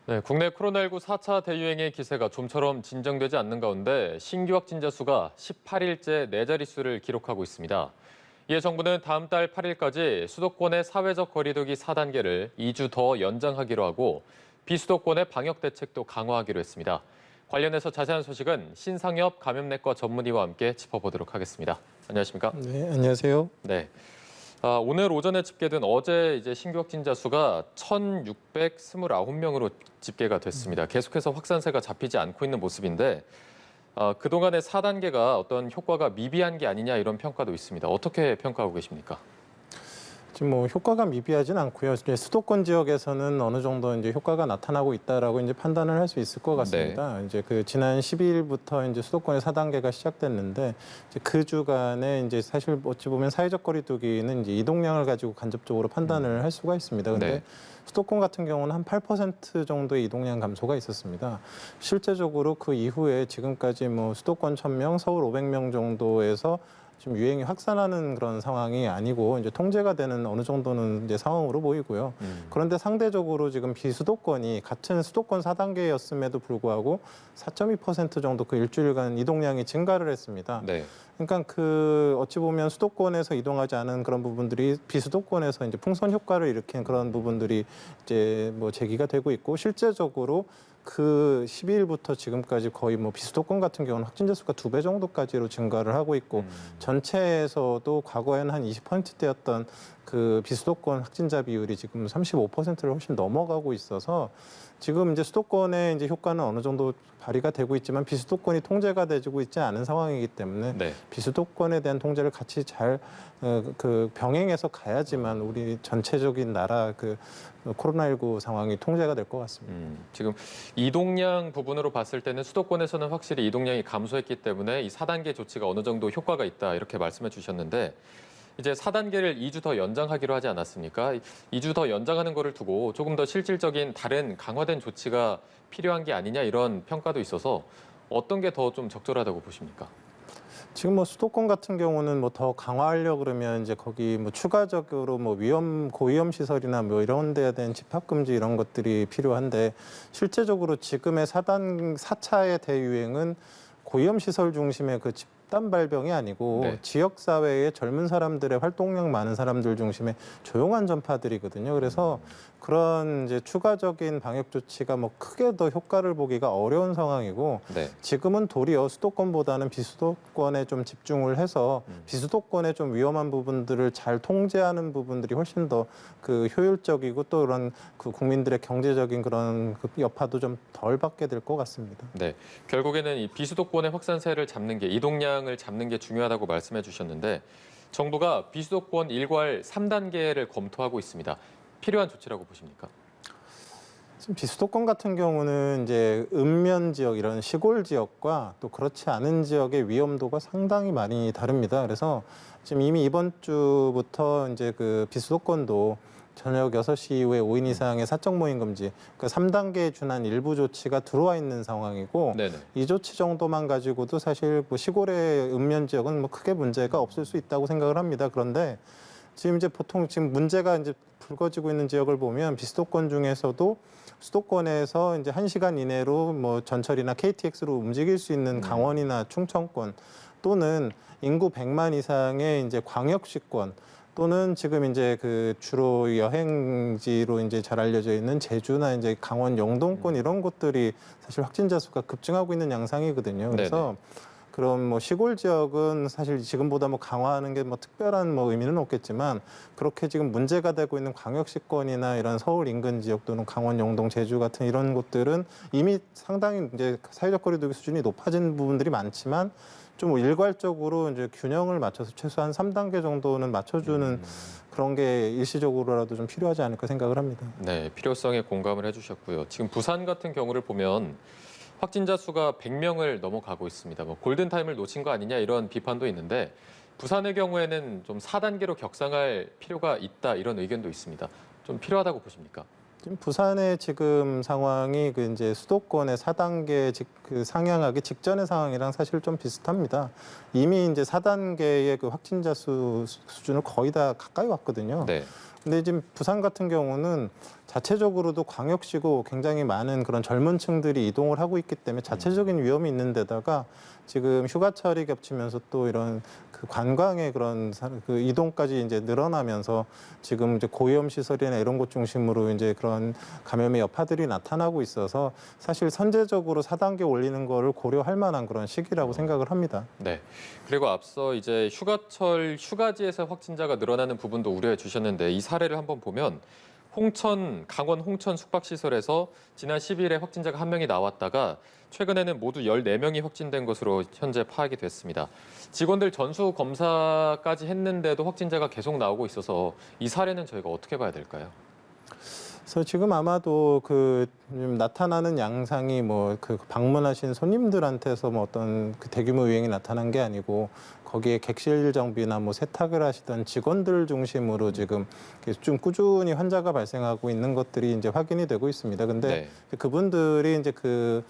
네, 국내 코로나19 4차 대유행의 기세가 좀처럼 진정되지 않는 가운데 신규 확진자 수가 18일째 네 자릿수를 기록하고 있습니다. 이에 정부는 다음 달 8일까지 수도권의 사회적 거리두기 4단계를 2주 더 연장하기로 하고 비수도권의 방역 대책도 강화하기로 했습니다. 관련해서 자세한 소식은 신상엽 감염내과 전문의와 함께 짚어보도록 하겠습니다. 안녕하십니까? 네, 안녕하세요. 네. 오늘 오전에 집계된 어제 신규 확진자 수가 1,629명으로 집계가 됐습니다. 계속해서 확산세가 잡히지 않고 있는 모습인데 그동안의 4단계가 어떤 효과가 미비한 게 아니냐 이런 평가도 있습니다. 어떻게 평가하고 계십니까? 지금 뭐 효과가 미비하진 않고요. 이제 수도권 지역에서는 어느 정도 이제 효과가 나타나고 있다라고 이제 판단을 할 수 있을 것 같습니다. 이제 그 지난 12일부터 이제 수도권의 4단계가 시작됐는데 이제 그 주간에 이제 사실 어찌 보면 사회적 거리두기는 이제 이동량을 가지고 간접적으로 판단을 할 수가 있습니다. 근데 네. 수도권 같은 경우는 한 8% 정도의 이동량 감소가 있었습니다. 실제적으로 그 이후에 지금까지 뭐 수도권 1,000명, 서울 500명 정도에서 지금 유행이 확산하는 그런 상황이 아니고 이제 통제가 되는 어느 정도는 이제 상황으로 보이고요. 그런데 상대적으로 지금 비수도권이 같은 수도권 4단계였음에도 불구하고 4.2% 정도 그 일주일간 이동량이 증가를 했습니다. 네. 그러니까 그 어찌 보면 수도권에서 이동하지 않은 그런 부분들이 비수도권에서 이제 풍선 효과를 일으킨 그런 부분들이 이제 뭐 제기가 되고 있고 실제적으로 그 12일부터 지금까지 거의 뭐 비수도권 같은 경우는 확진자 수가 2배 정도까지로 증가를 하고 있고 전체에서도 과거에는 한 20%대였던 그 비수도권 확진자 비율이 지금 35%를 훨씬 넘어가고 있어서 지금 이제 수도권의 이제 효과는 어느 정도 발휘가 되고 있지만 비수도권이 통제가 되고 있지 않은 상황이기 때문에 네. 비수도권에 대한 통제를 같이 잘 그 병행해서 가야지만 우리 전체적인 나라 그 코로나19 상황이 통제가 될 것 같습니다. 지금 이동량 부분으로 봤을 때는 수도권에서는 확실히 이동량이 감소했기 때문에 이 4단계 조치가 어느 정도 효과가 있다 이렇게 말씀해 주셨는데 이제 4단계를 2주 더 연장하기로 하지 않았습니까? 2주 더 연장하는 거를 두고 조금 더 실질적인 다른 강화된 조치가 필요한 게 아니냐 이런 평가도 있어서 어떤 게 더 좀 적절하다고 보십니까? 지금 뭐 수도권 같은 경우는 뭐 더 강화하려 그러면 이제 거기 뭐 추가적으로 뭐 고위험 시설이나 뭐 이런 데에 대한 집합 금지 이런 것들이 필요한데 실제적으로 지금의 4차의 대유행은 고위험 시설 중심의 그 집단 발병이 아니고 네. 지역 사회의 젊은 사람들의 활동량 많은 사람들 중심의 조용한 전파들이거든요. 그래서 그런 이제 추가적인 방역 조치가 뭐 크게 더 효과를 보기가 어려운 상황이고 네. 지금은 도리어 수도권보다는 비수도권에 좀 집중을 해서 비수도권의 좀 위험한 부분들을 잘 통제하는 부분들이 훨씬 더 그 효율적이고 또 그런 그 국민들의 경제적인 그런 그 여파도 좀 덜 받게 될 것 같습니다. 네. 결국에는 이 비수도권의 확산세를 잡는 게 이동량을 잡는 게 중요하다고 말씀해 주셨는데 정부가 비수도권 일괄 3단계를 검토하고 있습니다. 필요한 조치라고 보십니까? 지금 비수도권 같은 경우는 이제 읍면 지역 이런 시골 지역과 또 그렇지 않은 지역의 위험도가 상당히 많이 다릅니다. 그래서 지금 이미 이번 주부터 이제 그 비수도권도 저녁 6시 이후에 5인 이상의 사적 모임 금지, 그 3단계에 준한 일부 조치가 들어와 있는 상황이고 네네. 이 조치 정도만 가지고도 사실 뭐 시골의 읍면 지역은 뭐 크게 문제가 없을 수 있다고 생각을 합니다. 그런데 지금 이제 보통 지금 문제가 이제 불거지고 있는 지역을 보면 비수도권 중에서도 수도권에서 이제 1시간 이내로 뭐 전철이나 KTX로 움직일 수 있는 강원이나 충청권 또는 인구 100만 이상의 이제 광역시권 또는 지금 이제 그 주로 여행지로 이제 잘 알려져 있는 제주나 이제 강원 영동권 이런 곳들이 사실 확진자 수가 급증하고 있는 양상이거든요. 그래서 그럼 뭐 시골 지역은 사실 지금보다 뭐 강화하는 게 뭐 특별한 뭐 의미는 없겠지만 그렇게 지금 문제가 되고 있는 광역시권이나 이런 서울 인근 지역 또는 강원, 영동, 제주 같은 이런 곳들은 이미 상당히 이제 사회적 거리두기 수준이 높아진 부분들이 많지만 좀 일괄적으로 이제 균형을 맞춰서 최소한 3단계 정도는 맞춰주는 그런 게 일시적으로라도 좀 필요하지 않을까 생각을 합니다. 네, 필요성에 공감을 해주셨고요. 지금 부산 같은 경우를 보면 확진자 수가 100명을 넘어가고 있습니다. 뭐 골든타임을 놓친 거 아니냐 이런 비판도 있는데 부산의 경우에는 좀 4단계로 격상할 필요가 있다 이런 의견도 있습니다. 좀 필요하다고 보십니까? 지금 부산의 지금 상황이 그 이제 수도권의 4단계 그 상향하기 직전의 상황이랑 사실 좀 비슷합니다. 이미 이제 4단계의 그 확진자 수준을 거의 다 가까이 왔거든요. 네. 근데 지금 부산 같은 경우는 자체적으로도 광역시고 굉장히 많은 그런 젊은 층들이 이동을 하고 있기 때문에 자체적인 위험이 있는 데다가 지금 휴가철이 겹치면서 또 이런 그 관광의 그런 그 이동까지 이제 늘어나면서 지금 이제 고위험 시설이나 이런 곳 중심으로 이제 그런 감염의 여파들이 나타나고 있어서 사실 선제적으로 4단계 올리는 거를 고려할 만한 그런 시기라고 생각을 합니다. 네. 그리고 앞서 이제 휴가철 휴가지에서 확진자가 늘어나는 부분도 우려해 주셨는데 이 사례를 한번 보면 강원 홍천 숙박시설에서 지난 10일에 확진자가 1명이 나왔다가 최근에는 모두 14명이 확진된 것으로 현재 파악이 됐습니다. 직원들 전수 검사까지 했는데도 확진자가 계속 나오고 있어서 이 사례는 저희가 어떻게 봐야 될까요? 그래서 지금 아마도 그 나타나는 양상이 뭐 그 방문하신 손님들한테서 뭐 어떤 그 대규모 유행이 나타난 게 아니고 거기에 객실 정비나 뭐 세탁을 하시던 직원들 중심으로 지금 좀 꾸준히 환자가 발생하고 있는 것들이 이제 확인이 되고 있습니다. 근데 그분들이 이제 그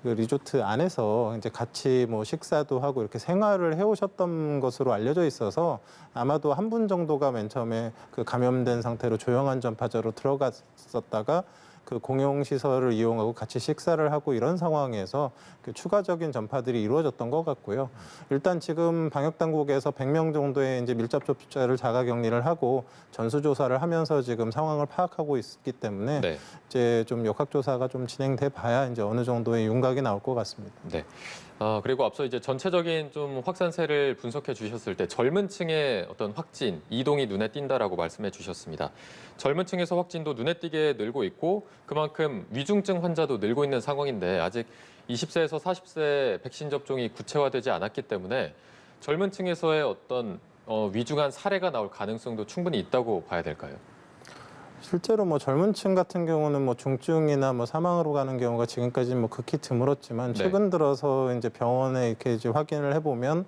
리조트 안에서 이제 같이 뭐 식사도 하고 이렇게 생활을 해오셨던 것으로 알려져 있어서 아마도 한 분 정도가 맨 처음에 그 감염된 상태로 조용한 전파자로 들어갔었다가 그 공용시설을 이용하고 같이 식사를 하고 이런 상황에서 그 추가적인 전파들이 이루어졌던 것 같고요. 일단 지금 방역당국에서 100명 정도의 이제 밀접접촉자를 자가격리를 하고 전수조사를 하면서 지금 상황을 파악하고 있기 때문에 네. 이제 좀 역학조사가 좀 진행돼 봐야 이제 어느 정도의 윤곽이 나올 것 같습니다. 네. 그리고 앞서 이제 전체적인 좀 확산세를 분석해 주셨을 때 젊은 층의 어떤 확진, 이동이 눈에 띈다라고 말씀해 주셨습니다. 젊은 층에서 확진도 눈에 띄게 늘고 있고 그만큼 위중증 환자도 늘고 있는 상황인데 아직 20세에서 40세 백신 접종이 구체화되지 않았기 때문에 젊은 층에서의 어떤 위중한 사례가 나올 가능성도 충분히 있다고 봐야 될까요? 실제로 뭐 젊은 층 같은 경우는 뭐 중증이나 뭐 사망으로 가는 경우가 지금까지 뭐 극히 드물었지만 최근 들어서 이제 병원에 이렇게 이제 확인을 해보면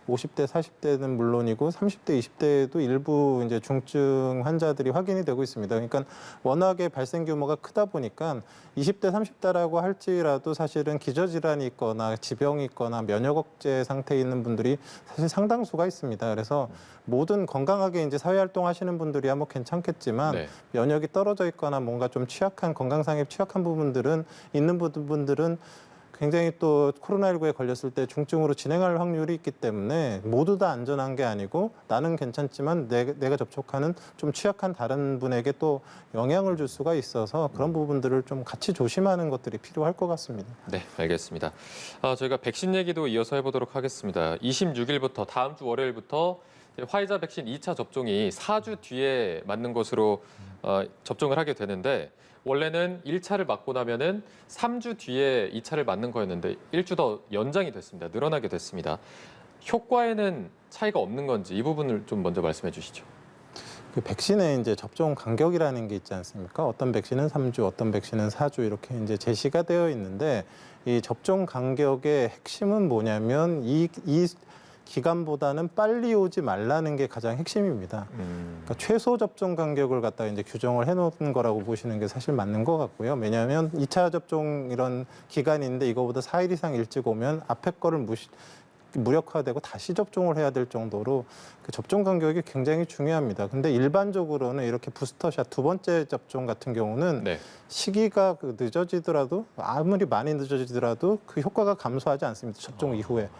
50대, 40대는 물론이고 30대, 20대에도 일부 이제 중증 환자들이 확인이 되고 있습니다. 그러니까 워낙에 발생 규모가 크다 보니까 20대, 30대라고 할지라도 사실은 기저질환이 있거나 지병이 있거나 면역 억제 상태에 있는 분들이 사실 상당수가 있습니다. 그래서 모든 건강하게 이제 사회활동 하시는 분들이야 뭐 괜찮겠지만 면역이 떨어져 있거나 뭔가 좀 취약한 건강상에 취약한 부분들은 있는 부분들은 굉장히 또 코로나19에 걸렸을 때 중증으로 진행할 확률이 있기 때문에 모두 다 안전한 게 아니고 나는 괜찮지만 내가 접촉하는 좀 취약한 다른 분에게 또 영향을 줄 수가 있어서 그런 부분들을 좀 같이 조심하는 것들이 필요할 것 같습니다. 네, 알겠습니다. 저희가 백신 얘기도 이어서 해보도록 하겠습니다. 26일부터 다음 주 월요일부터 화이자 백신 2차 접종이 4주 뒤에 맞는 것으로 접종을 하게 되는데 원래는 1차를 맞고 나면은 3주 뒤에 2차를 맞는 거였는데 1주 더 연장이 됐습니다. 늘어나게 됐습니다. 효과에는 차이가 없는 건지 이 부분을 좀 먼저 말씀해 주시죠. 그 백신의 이제 접종 간격이라는 게 있지 않습니까? 어떤 백신은 3주, 어떤 백신은 4주 이렇게 이제 제시가 되어 있는데 이 접종 간격의 핵심은 뭐냐면 이 기간보다는 빨리 오지 말라는 게 가장 핵심입니다. 그러니까 최소 접종 간격을 갖다 이제 규정을 해놓은 거라고 보시는 게 사실 맞는 것 같고요. 왜냐하면 2차 접종 이런 기간인데 이거보다 4일 이상 일찍 오면 앞에 거를 무력화되고 다시 접종을 해야 될 정도로 그 접종 간격이 굉장히 중요합니다. 근데 일반적으로는 이렇게 부스터샷 두 번째 접종 같은 경우는 시기가 늦어지더라도 아무리 많이 늦어지더라도 그 효과가 감소하지 않습니다. 접종 이후에.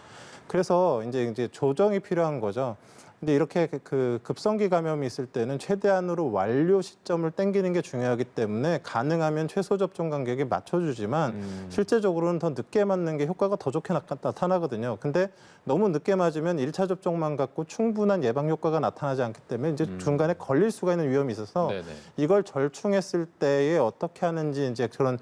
그래서 이제 조정이 필요한 거죠. 근데 이렇게 그 급성기 감염이 있을 때는 최대한으로 완료 시점을 땡기는 게 중요하기 때문에 가능하면 최소 접종 간격에 맞춰주지만 실제적으로는 더 늦게 맞는 게 효과가 더 좋게 나타나거든요. 근데 너무 늦게 맞으면 1차 접종만 갖고 충분한 예방 효과가 나타나지 않기 때문에 이제 중간에 걸릴 수가 있는 위험이 있어서 이걸 절충했을 때에 어떻게 하는지 이제 그런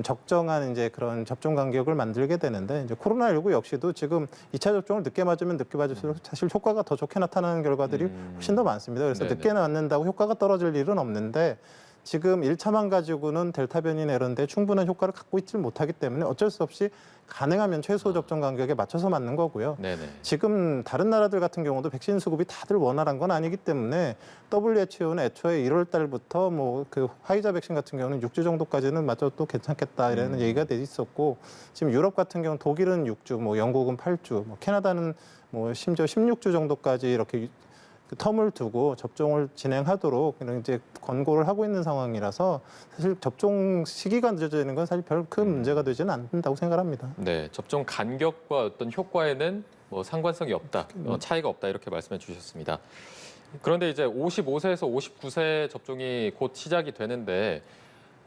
적정한 이제 그런 접종 간격을 만들게 되는데 이제 코로나19 역시도 지금 2차 접종을 늦게 맞으면 늦게 맞을수록 사실 효과가 더 좋게 나타나는 결과들이 훨씬 더 많습니다. 그래서 늦게 맞는다고 효과가 떨어질 일은 없는데 지금 1차만 가지고는 델타 변이나 이런 데 충분한 효과를 갖고 있지 못하기 때문에 어쩔 수 없이 가능하면 최소 접종 간격에 맞춰서 맞는 거고요. 지금 다른 나라들 같은 경우도 백신 수급이 다들 원활한 건 아니기 때문에 WHO는 애초에 1월 달부터 뭐 그 화이자 백신 같은 경우는 6주 정도까지는 맞아도 괜찮겠다 이라는 얘기가 돼 있었고 지금 유럽 같은 경우는 독일은 6주, 뭐 영국은 8주, 뭐 캐나다는 뭐 심지어 16주 정도까지 이렇게 그 텀을 두고 접종을 진행하도록 이제 권고를 하고 있는 상황이라서 사실 접종 시기가 늦어지는 건 사실 별 큰 문제가 되지는 않는다고 생각합니다. 네, 접종 간격과 어떤 효과에는 뭐 상관성이 없다, 차이가 없다 이렇게 말씀해 주셨습니다. 그런데 이제 55세에서 59세 접종이 곧 시작이 되는데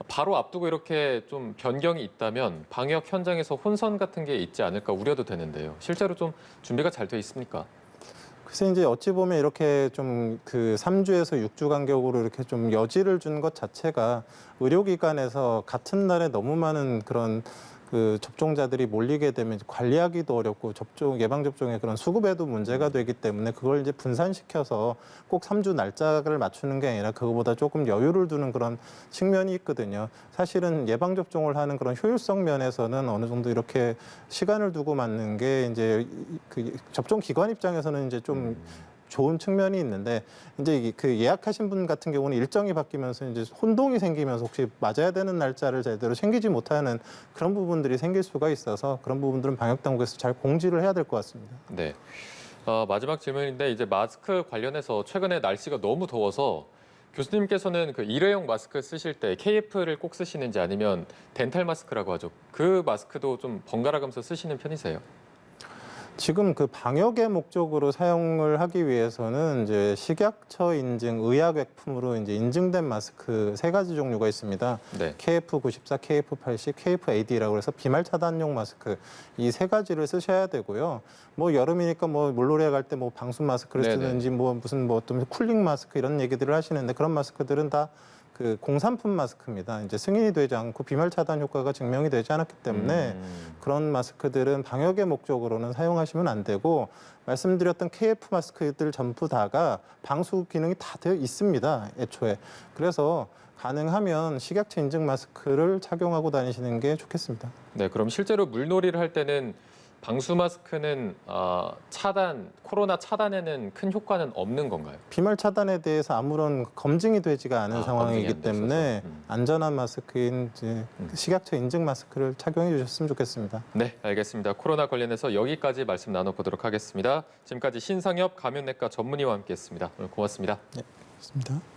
바로 앞두고 이렇게 좀 변경이 있다면 방역 현장에서 혼선 같은 게 있지 않을까 우려도 되는데요. 실제로 좀 준비가 잘 돼 있습니까? 글쎄 이제 어찌 보면 이렇게 좀 그 3주에서 6주 간격으로 이렇게 좀 여지를 준 것 자체가 의료기관에서 같은 날에 너무 많은 그런 그 접종자들이 몰리게 되면 관리하기도 어렵고 예방접종의 그런 수급에도 문제가 되기 때문에 그걸 이제 분산시켜서 꼭 3주 날짜를 맞추는 게 아니라 그거보다 조금 여유를 두는 그런 측면이 있거든요. 사실은 예방접종을 하는 그런 효율성 면에서는 어느 정도 이렇게 시간을 두고 맞는 게 이제 그 접종 기관 입장에서는 이제 좀 좋은 측면이 있는데 이제 그 예약하신 분 같은 경우는 일정이 바뀌면서 이제 혼동이 생기면서 혹시 맞아야 되는 날짜를 제대로 챙기지 못하는 그런 부분들이 생길 수가 있어서 그런 부분들은 방역 당국에서 잘 공지를 해야 될 것 같습니다. 네. 마지막 질문인데 이제 마스크 관련해서 최근에 날씨가 너무 더워서 교수님께서는 그 일회용 마스크 쓰실 때 KF를 꼭 쓰시는지 아니면 덴탈 마스크라고 하죠. 그 마스크도 좀 번갈아 가면서 쓰시는 편이세요? 지금 그 방역의 목적으로 사용을 하기 위해서는 이제 식약처 인증 의약외품으로 이제 인증된 마스크 3가지 종류가 있습니다. 네. KF94, KF80, KFAD라고 해서 비말 차단용 마스크 이 3가지를 쓰셔야 되고요. 뭐 여름이니까 뭐 물놀이에 갈 때 뭐 방수 마스크를 네네. 쓰는지 뭐 무슨 뭐 어떤 쿨링 마스크 이런 얘기들을 하시는데 그런 마스크들은 다 그 공산품 마스크입니다. 이제 승인이 되지 않고 비말 차단 효과가 증명이 되지 않았기 때문에 그런 마스크들은 방역의 목적으로는 사용하시면 안 되고 말씀드렸던 KF 마스크들 전부 다가 방수 기능이 다 되어 있습니다. 애초에. 그래서 가능하면 식약처 인증 마스크를 착용하고 다니시는 게 좋겠습니다. 네, 그럼 실제로 물놀이를 할 때는 방수 마스크는 코로나 차단에는 큰 효과는 없는 건가요? 비말 차단에 대해서 아무런 검증이 되지가 않은 검증이 상황이기 안 됐어서. 때문에 안전한 마스크인 이제 식약처 인증 마스크를 착용해 주셨으면 좋겠습니다. 네, 알겠습니다. 코로나 관련해서 여기까지 말씀 나눠보도록 하겠습니다. 지금까지 신상엽 감염내과 전문의와 함께했습니다. 오늘 고맙습니다. 네, 고맙습니다.